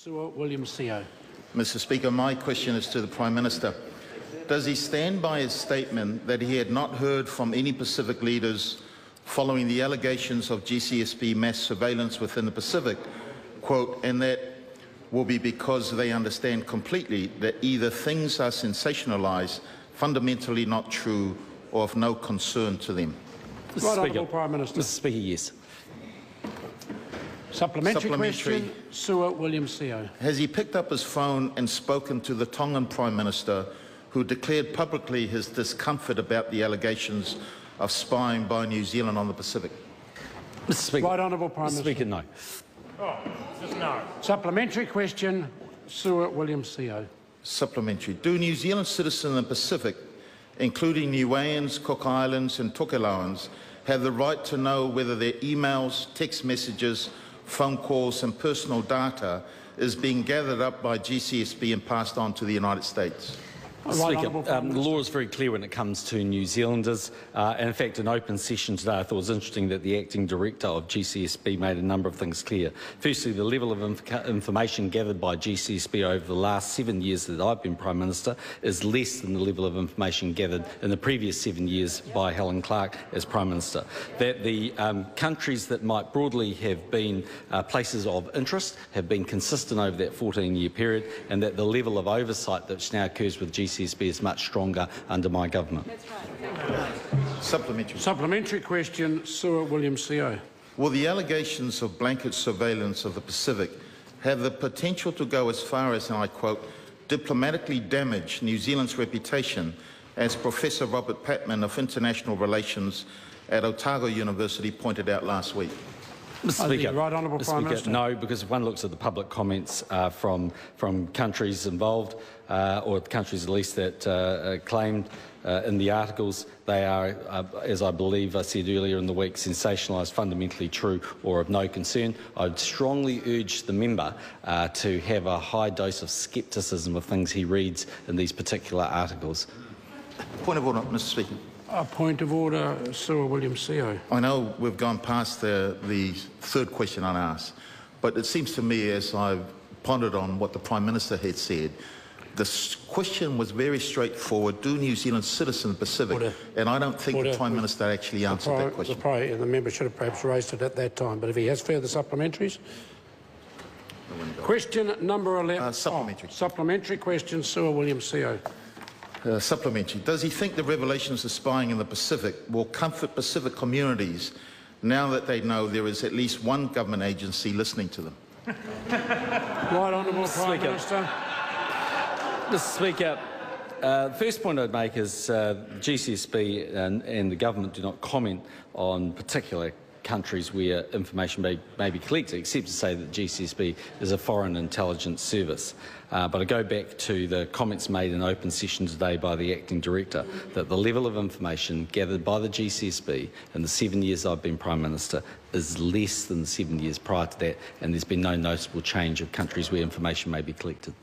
Sir William Seo. Mr. Speaker, my question is to the Prime Minister. Does he stand by his statement that he had not heard from any Pacific leaders following the allegations of GCSB mass surveillance within the Pacific, quote, and that will be because they understand completely that either things are sensationalised, fundamentally not true, or of no concern to them? Right Honourable Prime Minister. Mr. Speaker, yes. Supplementary question, Sir William Seo. Has he picked up his phone and spoken to the Tongan Prime Minister, who declared publicly his discomfort about the allegations of spying by New Zealand on the Pacific? Mr. Speaker. Right Honourable Prime Minister. Speaker, no. Oh, just no. Supplementary question, Sir William Seo. Supplementary. Do New Zealand citizens in the Pacific, including Niueans, Cook Islands and Tokelauans, have the right to know whether their emails, text messages, phone calls and personal data is being gathered up by GCSB and passed on to the United States? Speaker, the law is very clear when it comes to New Zealanders. And in fact, in open session today, I thought it was interesting that the acting director of GCSB made a number of things clear. Firstly, the level of information gathered by GCSB over the last 7 years that I've been Prime Minister is less than the level of information gathered in the previous 7 years by Helen Clark as Prime Minister. That the countries that might broadly have been places of interest have been consistent over that 14-year period, and that the level of oversight that now occurs with GCSB is much stronger under my government. That's right. Supplementary. Supplementary question, Sir William Seo. Will the allegations of blanket surveillance of the Pacific have the potential to go as far as, and I quote, diplomatically damage New Zealand's reputation, as Professor Robert Patman of International Relations at Otago University pointed out last week? Mr. Speaker, right Honourable Prime Minister. No, because if one looks at the public comments from countries involved, or countries at least that claimed in the articles, they are, as I believe I said earlier in the week, sensationalised, fundamentally true or of no concern. I'd strongly urge the member to have a high dose of scepticism of things he reads in these particular articles. Point of order, Mr. Speaker. A point of order, Sir William Seo. I know we've gone past the third question I asked, but it seems to me, as I've pondered on what the Prime Minister had said, the question was very straightforward. Do New Zealand citizens in the Pacific? And I don't think the Prime Minister actually answered that question. The member should have perhaps raised it at that time, but if he has further supplementaries. Question number 11. Supplementary. Supplementary question, Sir William Seo. Supplementary. Does he think the revelations of spying in the Pacific will comfort Pacific communities now that they know there is at least one government agency listening to them? Right Honourable Prime Minister. Mr. Speaker, the first point I'd make is GCSB and the government do not comment on particular countries where information may be collected, except to say that GCSB is a foreign intelligence service. But I go back to the comments made in open session today by the acting director that the level of information gathered by the GCSB in the 7 years I've been Prime Minister is less than the 7 years prior to that, and there's been no noticeable change of countries where information may be collected.